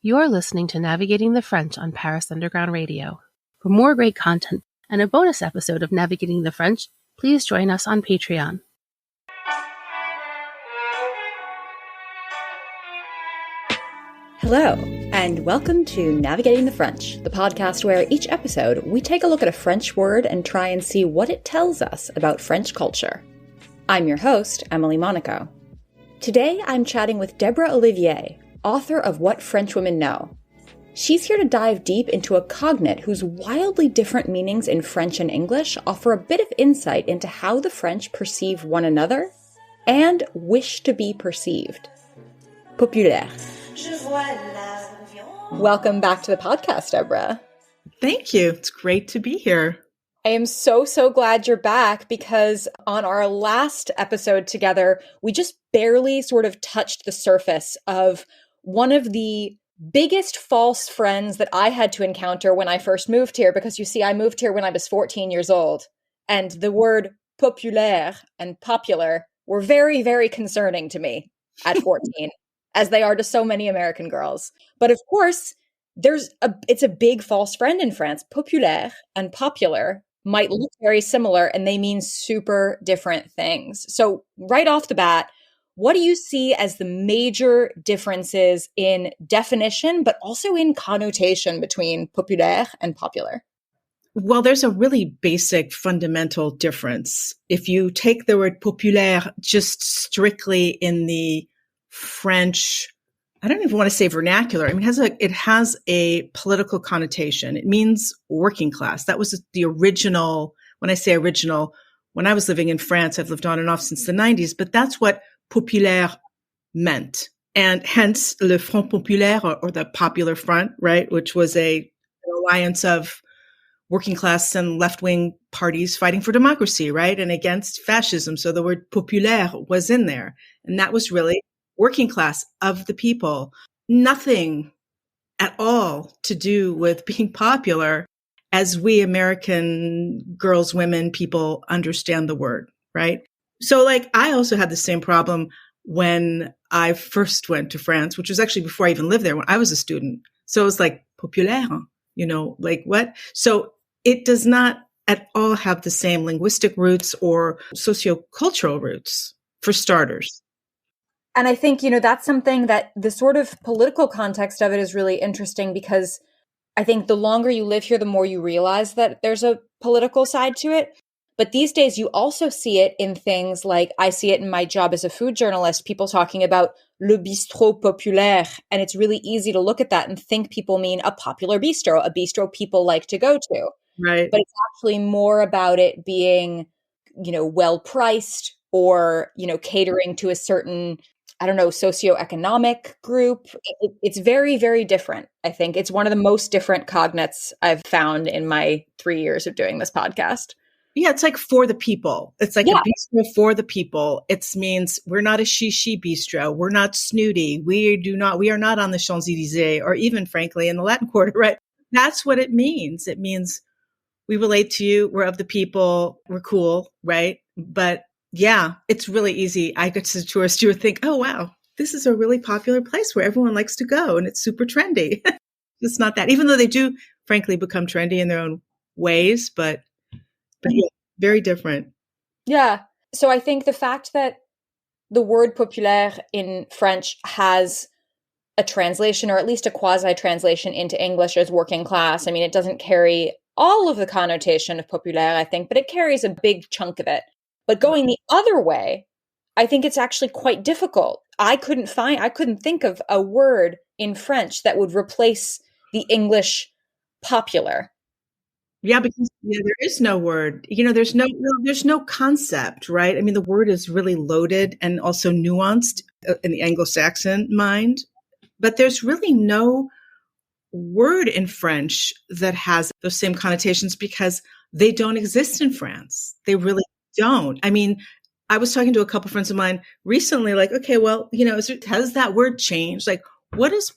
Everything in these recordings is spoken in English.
You're listening to Navigating the French on Paris Underground Radio. For more great content and a bonus episode of Navigating the French, please join us on Patreon. Hello, and welcome to Navigating the French, the podcast where each episode we take a look at a French word and try and see what it tells us about French culture. I'm your host, Emily Monaco. Today I'm chatting with Debra Ollivier, author of What French Women Know. She's here to dive deep into a cognate whose wildly different meanings in French and English offer a bit of insight into how the French perceive one another and wish to be perceived. Populaire. Welcome back to the podcast, Debra. Thank you. It's great to be here. I am so glad you're back because on our last episode together, we just barely sort of touched the surface of one of the biggest false friends that I had to encounter when I first moved here, because you see, I moved here when I was 14 years old, and the word populaire and popular were very, very concerning to me at 14, as they are to so many American girls. But of course, it's a big false friend in France. Populaire and popular might look very similar, and they mean super different things. So right off the bat, what do you see as the major differences in definition, but also in connotation between populaire and popular? Well, there's a really basic fundamental difference. If you take the word populaire just strictly in the French, I don't even want to say vernacular. I mean, it has a political connotation. It means working class. That was the original, when I say original, when I was living in France, I've lived on and off since the 90s, but that's what populaire meant. And hence le Front Populaire or the Popular Front, right? Which was an alliance of working class and left-wing parties fighting for democracy, right? And against fascism. So the word populaire was in there. And that was really working class of the people. Nothing at all to do with being popular as we American girls, women, people understand the word, right? So I also had the same problem when I first went to France, which was actually before I even lived there, when I was a student. So it was populaire, what? So it does not at all have the same linguistic roots or sociocultural roots, for starters. And I think, that's something that the sort of political context of it is really interesting, because I think the longer you live here, the more you realize that there's a political side to it. But these days, you also see it in things like, I see it in my job as a food journalist, people talking about le bistrot populaire. And it's really easy to look at that and think people mean a popular bistro, a bistro people like to go to. Right. But it's actually more about it being, well-priced or, catering to a certain, socioeconomic group. It's very, very different. I think it's one of the most different cognates I've found in my 3 years of doing this podcast. Yeah, it's for the people. It's a bistro for the people. It means we're not a shishi bistro. We're not snooty. We are not on the Champs-Élysées or even, frankly, in the Latin Quarter, right? That's what it means. It means we relate to you. We're of the people. We're cool, right? But yeah, it's really easy. I get to a tourist, you would think, oh, wow, this is a really popular place where everyone likes to go and it's super trendy. It's not that, even though they do, frankly, become trendy in their own ways, but yeah, very different. Yeah. So I think the fact that the word populaire in French has a translation, or at least a quasi-translation into English as working class. I mean, it doesn't carry all of the connotation of populaire, I think, but it carries a big chunk of it. But going the other way, I think it's actually quite difficult. I couldn't think of a word in French that would replace the English popular. Yeah, because there is no word. There's no concept, right? I mean, the word is really loaded and also nuanced in the Anglo-Saxon mind, but there's really no word in French that has those same connotations because they don't exist in France. They really don't. I mean, I was talking to a couple friends of mine recently, okay, well, has that word changed? What does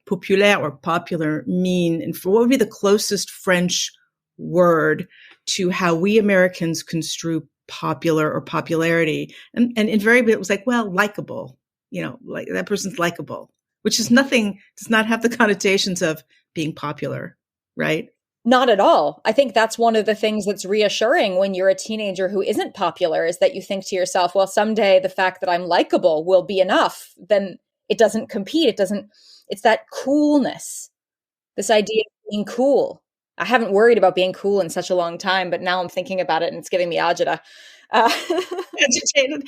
populaire or popular mean? And what would be the closest French word to how we Americans construe popular or popularity? And invariably it was likable, that person's likable. which is nothing, does not have the connotations of being popular, right? Not at all. I think that's one of the things that's reassuring when you're a teenager who isn't popular, is that you think to yourself, well, someday the fact that I'm likable will be enough. Then it doesn't compete. It's that coolness, this idea of being cool. I haven't worried about being cool in such a long time, but now I'm thinking about it and it's giving me agita. Agitated.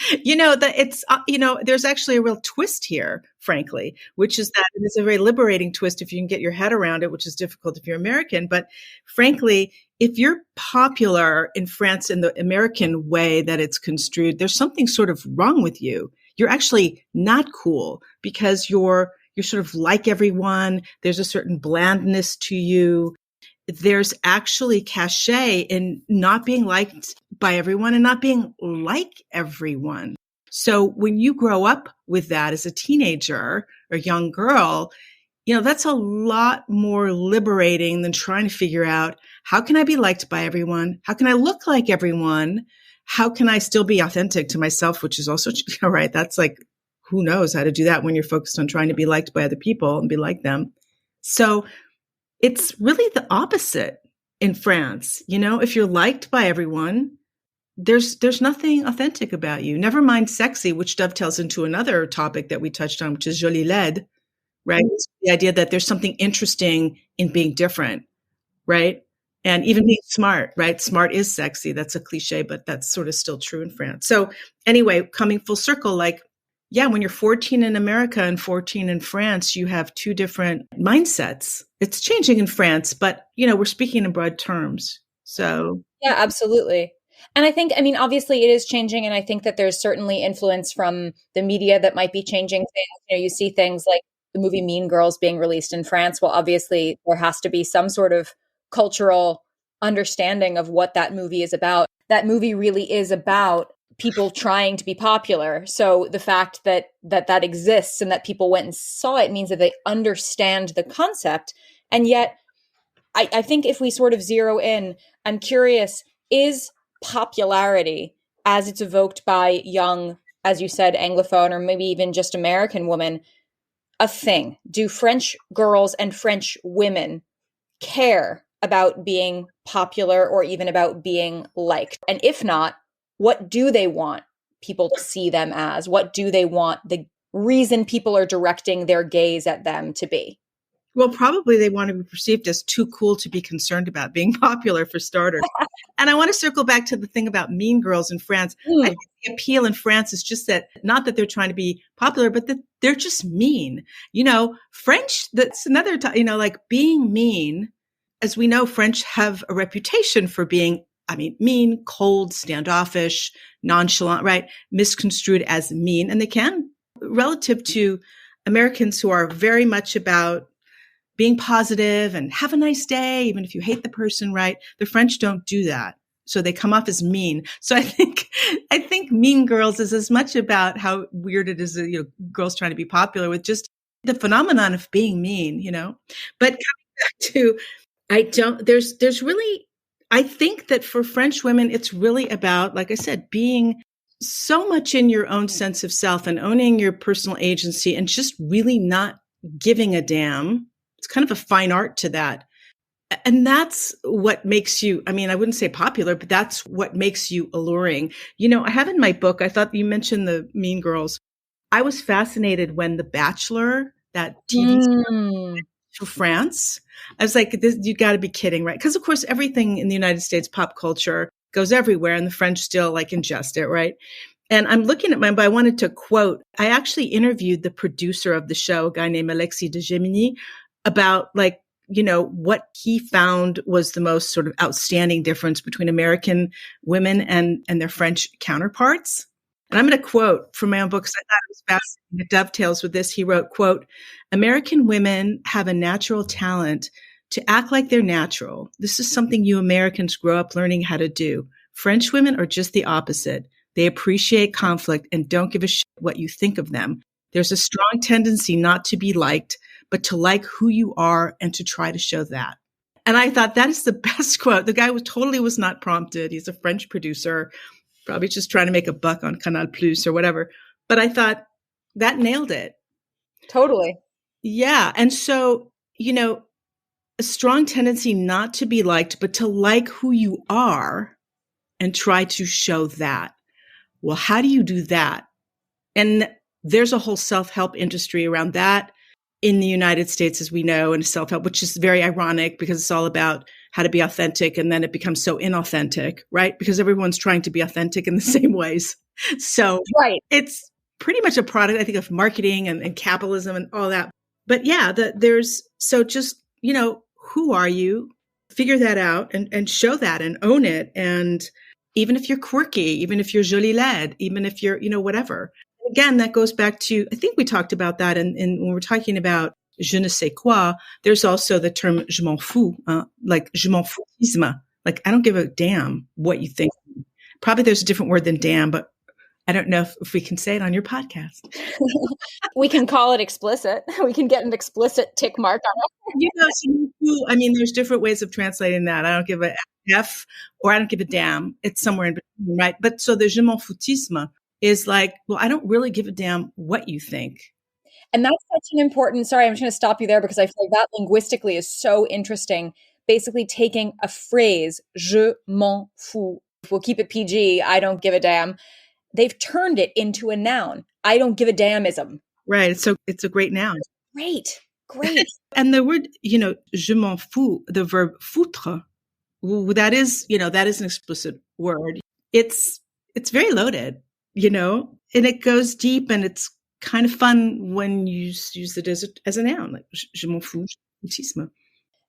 There's actually a real twist here, frankly, which is that it is a very liberating twist if you can get your head around it, which is difficult if you're American. But frankly, if you're popular in France in the American way that it's construed, there's something sort of wrong with you. You're actually not cool because you're sort of like everyone. There's a certain blandness to you. There's actually cachet in not being liked by everyone and not being like everyone. So when you grow up with that as a teenager or young girl, that's a lot more liberating than trying to figure out, how can I be liked by everyone? How can I look like everyone? How can I still be authentic to myself, which is also, right? That's like, who knows how to do that when you're focused on trying to be liked by other people and be like them. So it's really the opposite in France. If you're liked by everyone, there's nothing authentic about you. Never mind sexy, which dovetails into another topic that we touched on, which is jolie laide, right? Mm-hmm. It's the idea that there's something interesting in being different, right? And even being smart, right? Smart is sexy. That's a cliche, but that's sort of still true in France. So anyway, coming full circle, when you're 14 in America and 14 in France, you have two different mindsets. It's changing in France, but, we're speaking in broad terms. So. Yeah, absolutely. And I think, obviously it is changing. And I think that there's certainly influence from the media that might be changing things. You see things like the movie Mean Girls being released in France. Well, obviously there has to be some sort of cultural understanding of what that movie is about. That movie really is about people trying to be popular. So the fact that exists and that people went and saw it means that they understand the concept. And yet, I think if we sort of zero in, I'm curious, is popularity, as it's evoked by young, as you said, Anglophone or maybe even just American women, a thing? Do French girls and French women care about being popular or even about being liked? And if not, what do they want people to see them as? What do they want the reason people are directing their gaze at them to be? Well, probably they want to be perceived as too cool to be concerned about being popular, for starters. And I want to circle back to the thing about Mean Girls in France. I think the appeal in France is just that, not that they're trying to be popular, but that they're just mean. French, that's another, being mean. As we know, French have a reputation for being mean, cold, standoffish, nonchalant, right? Misconstrued as mean. And they can, relative to Americans who are very much about being positive and have a nice day, even if you hate the person, right? The French don't do that. So they come off as mean. So I think Mean Girls is as much about how weird it is, girls trying to be popular, with just the phenomenon of being mean, But coming back to, I think that for French women, it's really about, like I said, being so much in your own sense of self and owning your personal agency and just really not giving a damn. It's kind of a fine art to that. And that's what makes you, I wouldn't say popular, but that's what makes you alluring. I have in my book, I thought you mentioned the Mean Girls. I was fascinated when The Bachelor, that TV show, to France. I was like, you got to be kidding, right? Because of course, everything in the United States pop culture goes everywhere, and the French still ingest it, right? And I'm looking at but I wanted to quote. I actually interviewed the producer of the show, a guy named Alexis de Gemini, about what he found was the most sort of outstanding difference between American women and their French counterparts. And I'm going to quote from my own book because I thought it was fascinating. It dovetails with this. He wrote, quote, "American women have a natural talent to act like they're natural. This is something you Americans grow up learning how to do. French women are just the opposite. They appreciate conflict and don't give a shit what you think of them. There's a strong tendency not to be liked, but to like who you are and to try to show that." And I thought that is the best quote. The guy was not prompted. He's a French producer, probably just trying to make a buck on Canal Plus or whatever. But I thought that nailed it. Totally. Yeah. And so, a strong tendency not to be liked, but to like who you are and try to show that. Well, how do you do that? And there's a whole self-help industry around that in the United States, as we know, and self-help, which is very ironic because it's all about how to be authentic. And then it becomes so inauthentic, right? Because everyone's trying to be authentic in the same ways. So Right. it's pretty much a product, I think, of marketing and capitalism and all that. But yeah, so just, who are you? Figure that out and show that and own it. And even if you're quirky, even if you're jolie laide, even if you're, whatever. Again, that goes back to, I think we talked about that in when we're talking about je ne sais quoi, there's also the term je m'en fous, like je m'en foutisme. Like, I don't give a damn what you think. Probably there's a different word than damn, but I don't know if we can say it on your podcast. We can call it explicit. We can get an explicit tick mark on it. I mean, there's different ways of translating that. I don't give a F or I don't give a damn. It's somewhere in between, right? But so the je m'en foutisme is like, well, I don't really give a damn what you think. And that's such an important, sorry, I'm just going to stop you there because I feel like that linguistically is so interesting. Basically taking a phrase, je m'en fous. We'll keep it PG, I don't give a damn. They've turned it into a noun. I don't give a damnism. Right. So it's a great noun. Great. And the word, je m'en fous, the verb foutre, that is an explicit word. It's very loaded, and it goes deep and it's kind of fun when you use it as a noun, like je m'en fous, foutisme.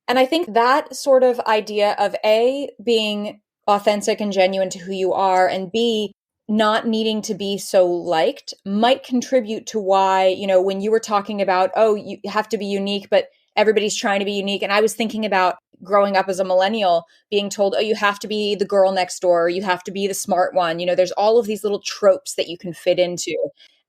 And I think that sort of idea of A, being authentic and genuine to who you are, and B, not needing to be so liked might contribute to why, when you were talking about, oh, you have to be unique, but everybody's trying to be unique. And I was thinking about growing up as a millennial being told, oh, you have to be the girl next door, you have to be the smart one. There's all of these little tropes that you can fit into.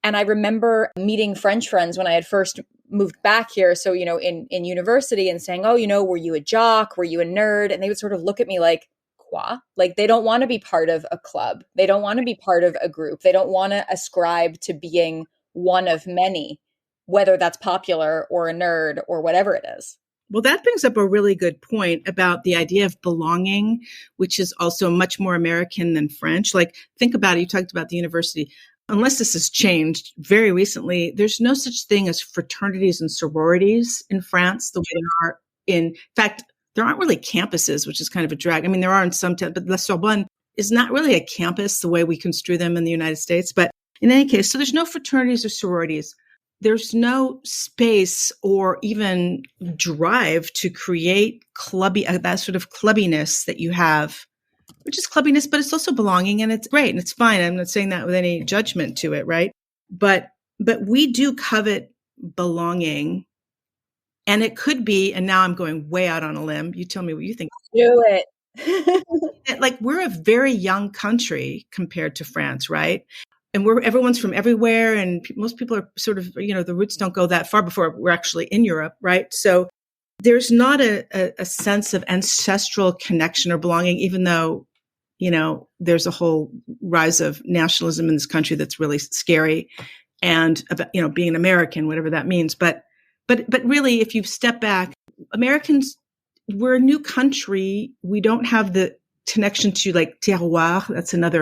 And I remember meeting French friends when I had first moved back here. So, in university, and saying, oh, were you a jock? Were you a nerd? And they would sort of look at me like, quoi? Like, they don't want to be part of a club. They don't want to be part of a group. They don't want to ascribe to being one of many, whether that's popular or a nerd or whatever it is. Well, that brings up a really good point about the idea of belonging, which is also much more American than French. Like, think about it. You talked about the university. Unless this has changed very recently, there's no such thing as fraternities and sororities in France the way there are in fact, there aren't really campuses, which is kind of a drag. I mean, there are in some, but La Sorbonne is not really a campus the way we construe them in the United States. But in any case, so there's no fraternities or sororities. There's no space or even drive to create that sort of clubbiness that you have, which is clubbiness, but it's also belonging, and it's great and it's fine. I'm not saying that with any judgment to it, right? But we do covet belonging, and it could be, and now I'm going way out on a limb. You tell me what you think. Do it. Like, we're a very young country compared to France, right? And everyone's from everywhere, and most people are sort of, the roots don't go that far before we're actually in Europe, right? So there's not a sense of ancestral connection or belonging, even though, there's a whole rise of nationalism in this country that's really scary, and about, being an American, whatever that means. But really, if you step back, Americans, we're a new country. We don't have the connection to like terroir.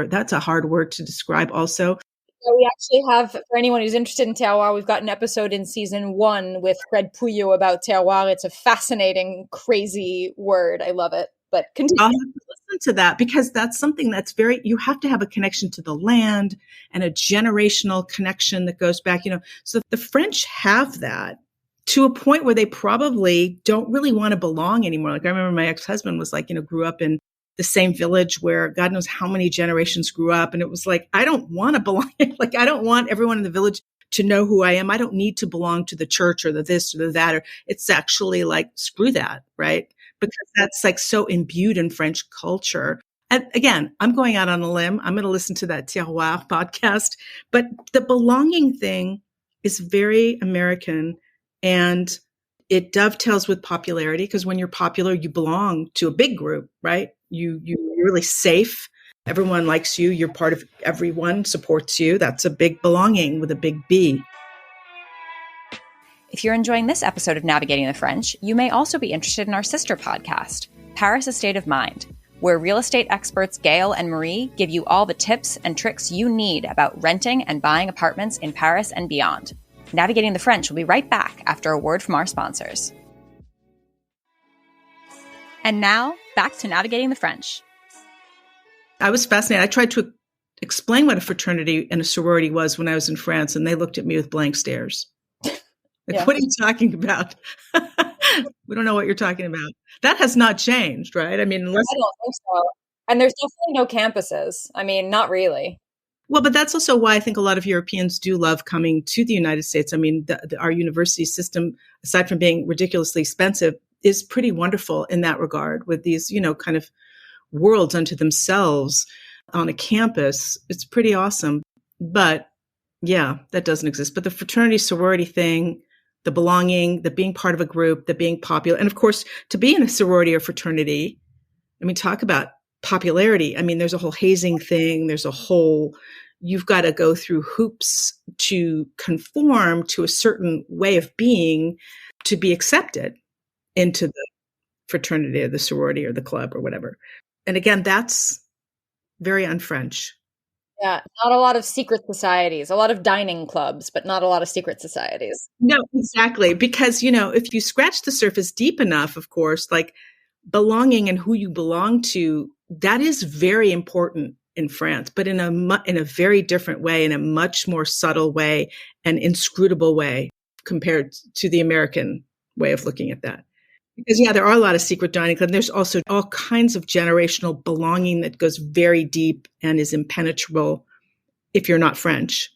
That's a hard word to describe also. So we actually have, for anyone who's interested in terroir, we've got an episode in season 1 with Fred Pouillot about terroir. It's a fascinating, crazy word. I love it. But continue. I'll have to listen to that, because that's something that's you have to have a connection to the land and a generational connection that goes back, so the French have that to a point where they probably don't really want to belong anymore. Like, I remember my ex-husband was like, grew up in the same village where God knows how many generations grew up. And it was like, I don't want to belong. Like, I don't want everyone in the village to know who I am. I don't need to belong to the church or the this or the that, or it's actually like, screw that. Right. Because that's like so imbued in French culture. And again, I'm going out on a limb. I'm going to listen to that terroir podcast, but the belonging thing is very American, and it dovetails with popularity, because when you're popular, you belong to a big group, right? You're really safe. Everyone likes you. You're part of, everyone supports you. That's a big belonging with a big B. If you're enjoying this episode of Navigating the French, you may also be interested in our sister podcast, Paris: A State of Mind, where real estate experts Gail and Marie give you all the tips and tricks you need about renting and buying apartments in Paris and beyond. Navigating the French will be right back after a word from our sponsors. And now, back to Navigating the French. I was fascinated. I tried to explain what a fraternity and a sorority was when I was in France, and they looked at me with blank stares. Like, what are you talking about? We don't know what you're talking about. That has not changed, right? I mean, I don't think so. And there's definitely no campuses. I mean, not really. Well, but that's also why I think a lot of Europeans do love coming to the United States. I mean, our university system, aside from being ridiculously expensive, is pretty wonderful in that regard, with these, kind of worlds unto themselves on a campus. It's pretty awesome. But yeah, that doesn't exist. But the fraternity sorority thing, the belonging, the being part of a group, the being popular, and of course, to be in a sorority or fraternity, I mean, talk about popularity. I mean, there's a whole hazing thing. You've got to go through hoops to conform to a certain way of being to be accepted into the fraternity or the sorority or the club or whatever. And again, that's very un-French. Yeah, not a lot of secret societies, a lot of dining clubs, but not a lot of secret societies. No, exactly. Because, if you scratch the surface deep enough, of course, like belonging and who you belong to, that is very important in France, but in a very different way, in a much more subtle way and inscrutable way compared to the American way of looking at that. Because, there are a lot of secret dining clubs. There's also all kinds of generational belonging that goes very deep and is impenetrable if you're not French,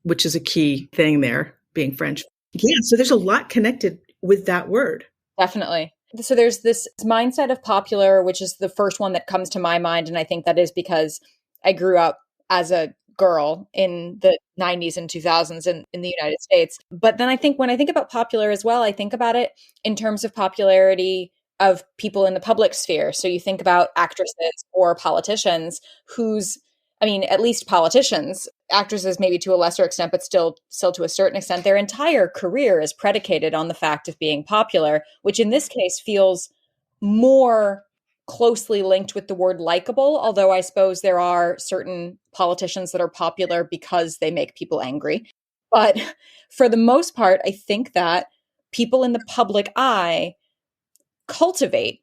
which is a key thing there, being French. Yeah, so there's a lot connected with that word. Definitely. So there's this mindset of popular, which is the first one that comes to my mind. And I think that is because I grew up as a girl in the 90s and 2000s in the United States. But then I think when I think about popular as well, I think about it in terms of popularity of people in the public sphere. So you think about actresses or politicians at least politicians, actresses maybe to a lesser extent, but still to a certain extent, their entire career is predicated on the fact of being popular, which in this case feels more closely linked with the word likable, although I suppose there are certain politicians that are popular because they make people angry. But for the most part, I think that people in the public eye cultivate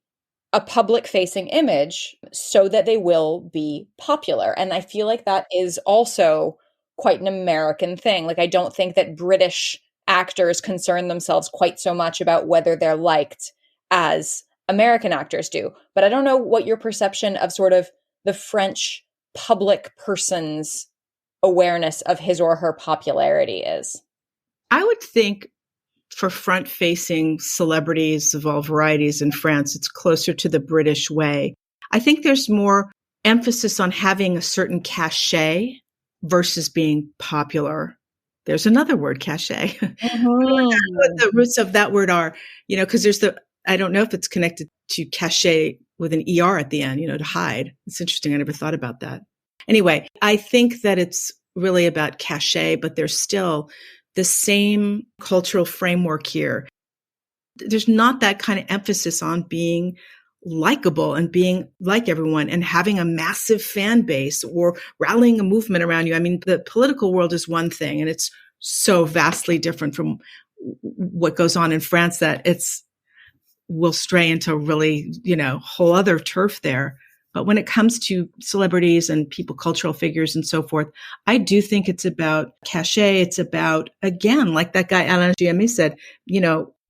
a public-facing image so that they will be popular. And I feel like that is also quite an American thing. Like, I don't think that British actors concern themselves quite so much about whether they're liked as American actors do. But I don't know what your perception of sort of the French public person's awareness of his or her popularity is. I would think for front-facing celebrities of all varieties in France, it's closer to the British way. I think there's more emphasis on having a certain cachet versus being popular. There's another word, cachet. Mm-hmm. What the roots of that word are, because I don't know if it's connected to cachet with an ER at the end, to hide. It's interesting. I never thought about that. Anyway, I think that it's really about cachet, but there's still the same cultural framework here. There's not that kind of emphasis on being likable and being like everyone and having a massive fan base or rallying a movement around you. I mean, the political world is one thing, and it's so vastly different from what goes on in France that will stray into really, whole other turf there. But when it comes to celebrities and people, cultural figures and so forth, I do think it's about cachet. It's about, again, like that guy, Alain Giamé said,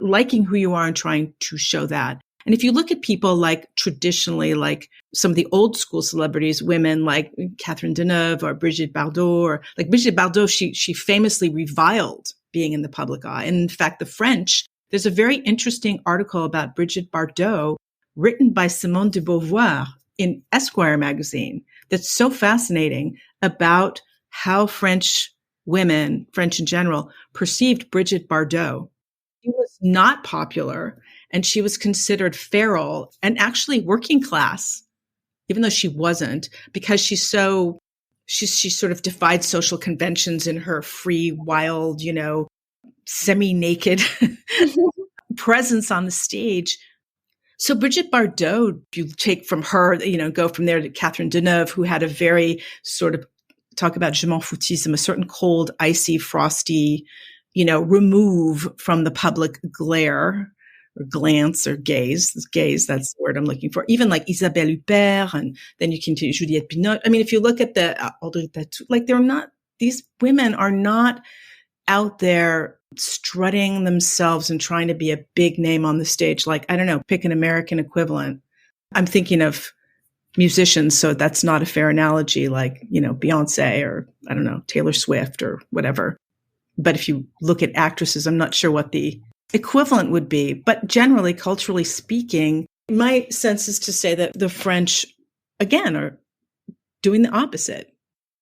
liking who you are and trying to show that. And if you look at people like traditionally, like some of the old school celebrities, women like Catherine Deneuve or Brigitte Bardot, or like Brigitte Bardot, she famously reviled being in the public eye. And in fact, the French, there's a very interesting article about Brigitte Bardot written by Simone de Beauvoir in Esquire magazine that's so fascinating about how French women, French in general, perceived Brigitte Bardot. She was not popular, and she was considered feral and actually working class, even though she wasn't, because she sort of defied social conventions in her free, wild, semi-naked presence on the stage. So Brigitte Bardot, you take from her, go from there to Catherine Deneuve, who had a very sort of, talk about je m'en foutisme, a certain cold, icy, frosty, remove from the public glare or glance or gaze. Gaze, that's the word I'm looking for. Even like Isabelle Huppert, and then you continue Juliette Binoche. I mean, if you look at the Audrey Tautou, like these women are not out there strutting themselves and trying to be a big name on the stage. Like, I don't know, pick an American equivalent. I'm thinking of musicians, so that's not a fair analogy, like, Beyonce or, I don't know, Taylor Swift or whatever. But if you look at actresses, I'm not sure what the equivalent would be. But generally, culturally speaking, my sense is to say that the French, again, are doing the opposite.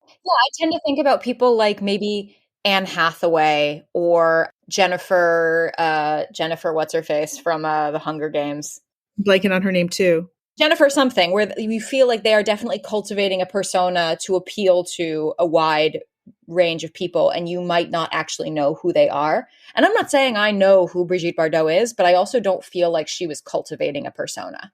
Yeah, I tend to think about people like maybe Anne Hathaway or Jennifer, what's her face from the Hunger Games. Blanking on her name too. Jennifer something, where you feel like they are definitely cultivating a persona to appeal to a wide range of people, and you might not actually know who they are. And I'm not saying I know who Brigitte Bardot is, but I also don't feel like she was cultivating a persona.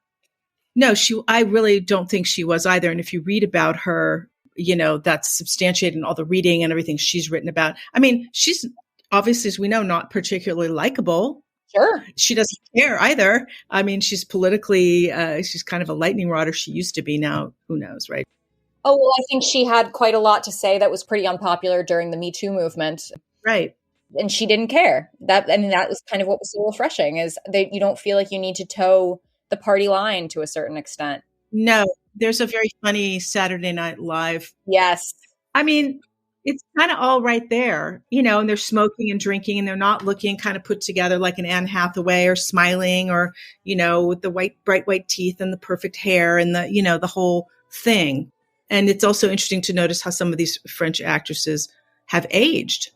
No, I really don't think she was either. And if you read about her, that's substantiated in all the reading and everything she's written about. I mean, she's obviously, as we know, not particularly likable. Sure. She doesn't care either. I mean, she's politically, she's kind of a lightning rod, or she used to be. Now, who knows, right? Oh, well, I think she had quite a lot to say that was pretty unpopular during the Me Too movement. Right. And she didn't care. That was kind of what was so refreshing, is that you don't feel like you need to toe the party line to a certain extent. No, there's a very funny Saturday Night Live. Yes. I mean, it's kind of all right there, and they're smoking and drinking, and they're not looking kind of put together like an Anne Hathaway, or smiling, or, with the bright white teeth and the perfect hair and the whole thing. And it's also interesting to notice how some of these French actresses have aged.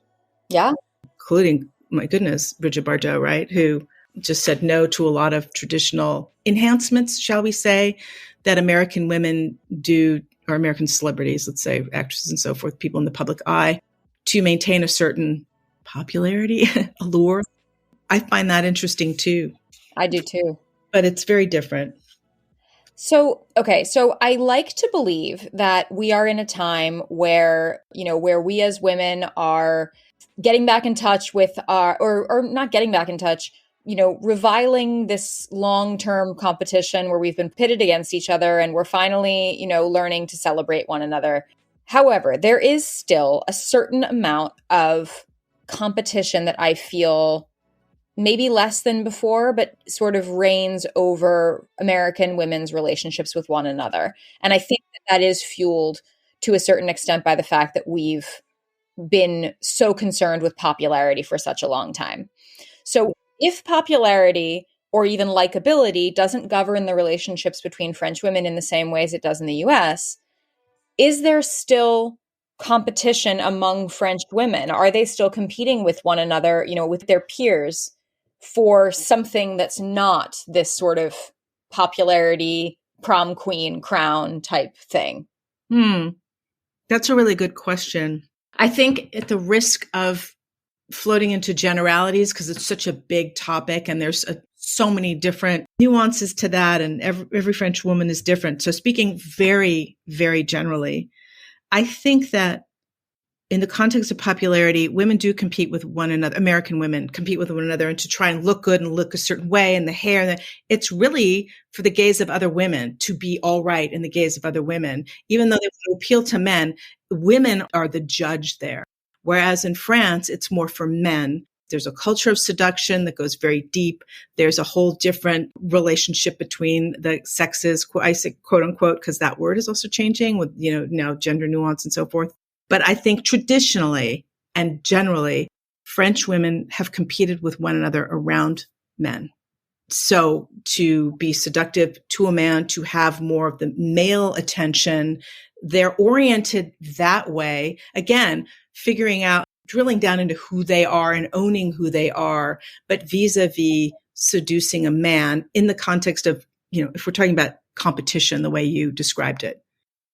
Yeah. Including, my goodness, Brigitte Bardot, right? Who just said no to a lot of traditional enhancements, shall we say, that American women do, or American celebrities, let's say actresses and so forth, people in the public eye, to maintain a certain popularity, allure. I find that interesting too. I do too. But it's very different. So I like to believe that we are in a time where we as women are getting back in touch with or not getting back in touch, reviling this long-term competition where we've been pitted against each other, and we're finally, learning to celebrate one another. However, there is still a certain amount of competition that I feel maybe less than before, but sort of reigns over American women's relationships with one another. And I think that is fueled to a certain extent by the fact that we've been so concerned with popularity for such a long time. So if popularity or even likability doesn't govern the relationships between French women in the same ways it does in the US, is there still competition among French women? Are they still competing with one another, with their peers, for something that's not this sort of popularity, prom queen crown type thing? That's a really good question. I think at the risk of floating into generalities, because it's such a big topic and there's so many different nuances to that, and every French woman is different. So speaking very, very generally, I think that in the context of popularity, women do compete with one another. American women compete with one another, and to try and look good and look a certain way, and the hair. And it's really for the gaze of other women to be all right in the gaze of other women. Even though they appeal to men, women are the judge there. Whereas in France, it's more for men. There's a culture of seduction that goes very deep. There's a whole different relationship between the sexes. I say quote unquote, because that word is also changing with, now gender nuance and so forth. But I think traditionally and generally, French women have competed with one another around men. So to be seductive to a man, to have more of the male attention, they're oriented that way. Again, figuring out, drilling down into who they are and owning who they are, but vis-a-vis seducing a man in the context of, if we're talking about competition, the way you described it.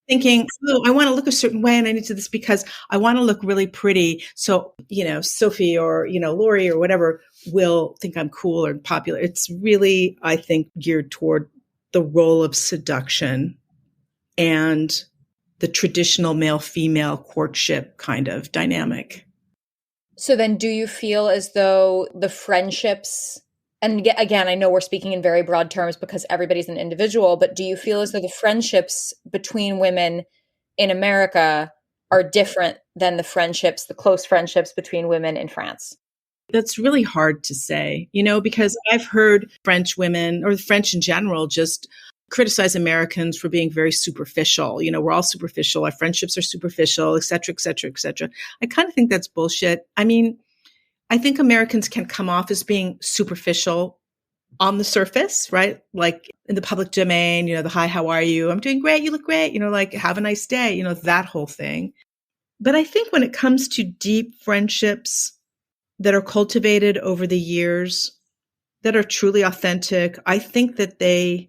thinking, oh, I want to look a certain way and I need to do this because I want to look really pretty. So, Sophie or, Lori or whatever will think I'm cool or popular. It's really, I think, geared toward the role of seduction and the traditional male-female courtship kind of dynamic. So then do you feel as though the friendships, and again, I know we're speaking in very broad terms because everybody's an individual, but do you feel as though the friendships between women in America are different than the close friendships between women in France? That's really hard to say, because I've heard French women or the French in general just criticize Americans for being very superficial. We're all superficial. Our friendships are superficial, et cetera, et cetera, et cetera. I kind of think that's bullshit. I mean, I think Americans can come off as being superficial on the surface, right? Like in the public domain, the hi, how are you? I'm doing great. You look great. Like have a nice day, that whole thing. But I think when it comes to deep friendships that are cultivated over the years, that are truly authentic, I think they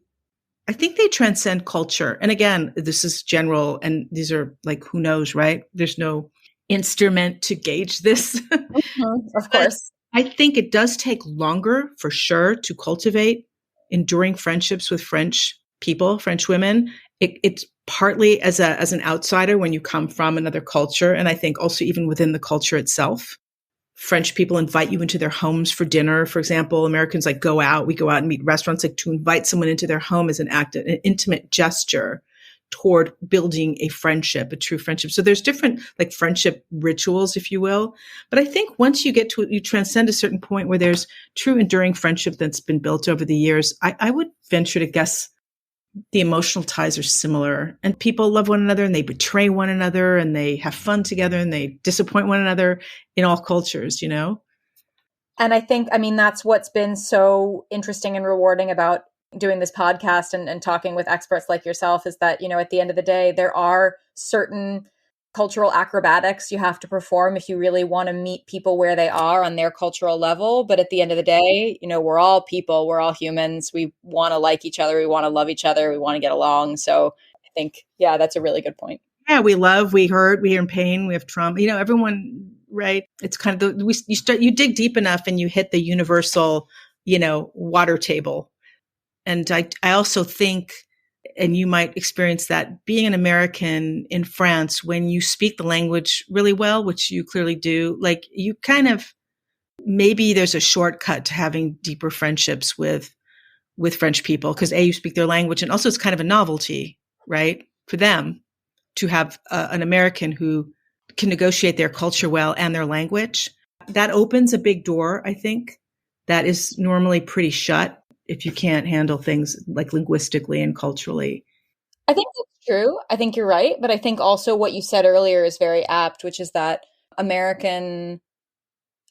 transcend culture. And again, this is general and these are like, who knows, right? There's no instrument to gauge this. Of course. I think it does take longer for sure to cultivate enduring friendships with French people, French women. It's partly as an outsider when you come from another culture. And I think also even within the culture itself, French people invite you into their homes for dinner. For example, Americans we go out and meet restaurants, to invite someone into their home as an intimate gesture toward building a friendship, a true friendship. So there's different friendship rituals, if you will. But I think once you get to you transcend a certain point where there's true enduring friendship that's been built over the years, I would venture to guess the emotional ties are similar and people love one another and they betray one another and they have fun together and they disappoint one another in all cultures, And I think, that's what's been so interesting and rewarding about doing this podcast and talking with experts like yourself is that, at the end of the day, there are certain cultural acrobatics you have to perform if you really want to meet people where they are on their cultural level. But at the end of the day, we're all people, we're all humans. We want to like each other. We want to love each other. We want to get along. So I think, yeah, that's a really good point. Yeah, we love, we hurt, we are in pain, we have trauma, everyone, right? It's kind of you dig deep enough and you hit the universal, water table. And I also think, and you might experience that being an American in France, when you speak the language really well, which you clearly do, you kind of, maybe there's a shortcut to having deeper friendships with French people because you speak their language. And also it's kind of a novelty, right? For them to have an American who can negotiate their culture well and their language. That opens a big door, I think, that is normally pretty shut if you can't handle things linguistically and culturally. I think that's true. I think you're right. But I think also what you said earlier is very apt, which is that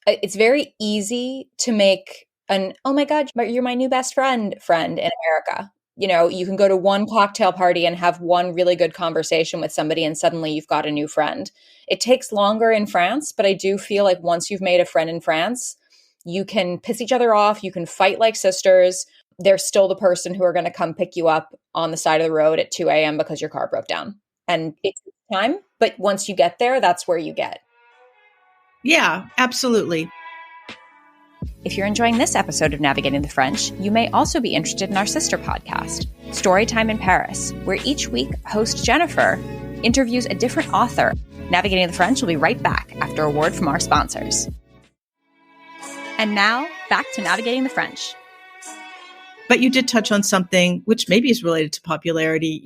it's very easy to make oh my God, you're my new best friend in America. You can go to one cocktail party and have one really good conversation with somebody and suddenly you've got a new friend. It takes longer in France, but I do feel like once you've made a friend in France, you can piss each other off. You can fight like sisters. They're still the person who are going to come pick you up on the side of the road at 2 a.m. because your car broke down. And it's time, but once you get there, that's where you get. Yeah, absolutely. If you're enjoying this episode of Navigating the French, you may also be interested in our sister podcast, Storytime in Paris, where each week host Jennifer interviews a different author. Navigating the French will be right back after a word from our sponsors. And now, back to Navigating the French. But you did touch on something which maybe is related to popularity.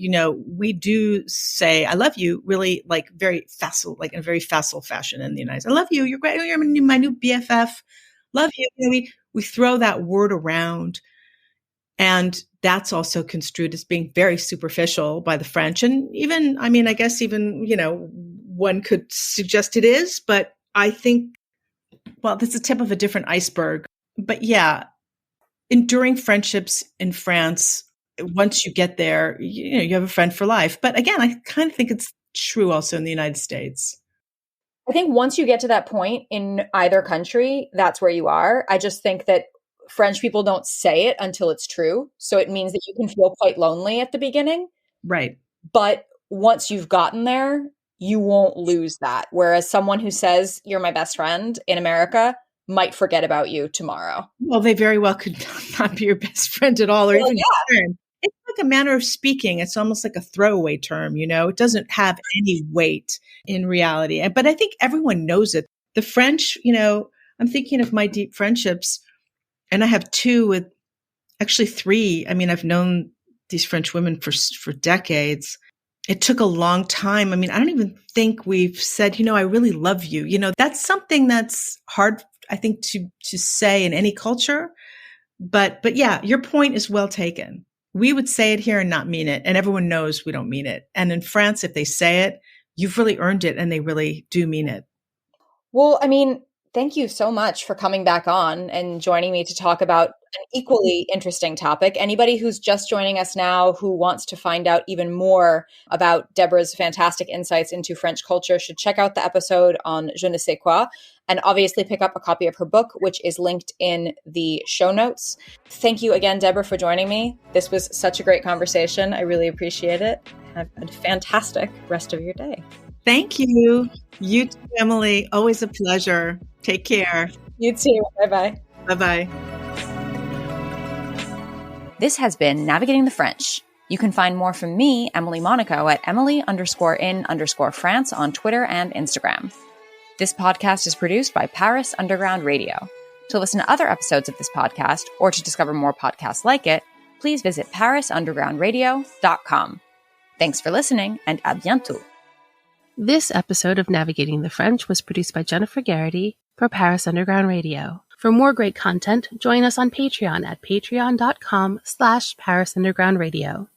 We do say, I love you, really very facile, in a very facile fashion in the United States. I love you. You're great. You're my new BFF. Love you. We throw that word around. And that's also construed as being very superficial by the French. And even, I guess even, one could suggest it is, but I think, well, that's the tip of a different iceberg. But yeah, enduring friendships in France, once you get there, you have a friend for life. But again, I kind of think it's true also in the United States. I think once you get to that point in either country, that's where you are. I just think that French people don't say it until it's true. So it means that you can feel quite lonely at the beginning. Right. But once you've gotten there, you won't lose that. Whereas someone who says you're my best friend in America might forget about you tomorrow. Well, they very well could not be your best friend at all, or even your friend. It's like a manner of speaking. It's almost like a throwaway term, It doesn't have any weight in reality. But I think everyone knows it. The French, I'm thinking of my deep friendships, and I have actually three. I mean, I've known these French women for decades. It took a long time. I mean, I don't even think we've said, I really love you. That's something that's hard, I think, to say in any culture. But yeah, your point is well taken. We would say it here and not mean it. And everyone knows we don't mean it. And in France, if they say it, you've really earned it and they really do mean it. Well, I mean, thank you so much for coming back on and joining me to talk about an equally interesting topic. Anybody who's just joining us now who wants to find out even more about Debra's fantastic insights into French culture should check out the episode on Je ne sais quoi, and obviously pick up a copy of her book, which is linked in the show notes. Thank you again, Debra, for joining me. This was such a great conversation. I really appreciate it. Have a fantastic rest of your day. Thank you. You too, Emily. Always a pleasure. Take care. You too. Bye-bye. Bye-bye. This has been Navigating the French. You can find more from me, Emily Monaco, at Emily_in_France on Twitter and Instagram. This podcast is produced by Paris Underground Radio. To listen to other episodes of this podcast or to discover more podcasts like it, please visit parisundergroundradio.com. Thanks for listening, and à bientôt. This episode of Navigating the French was produced by Jennifer Garrity for Paris Underground Radio. For more great content, join us on Patreon at patreon.com/Paris Underground Radio.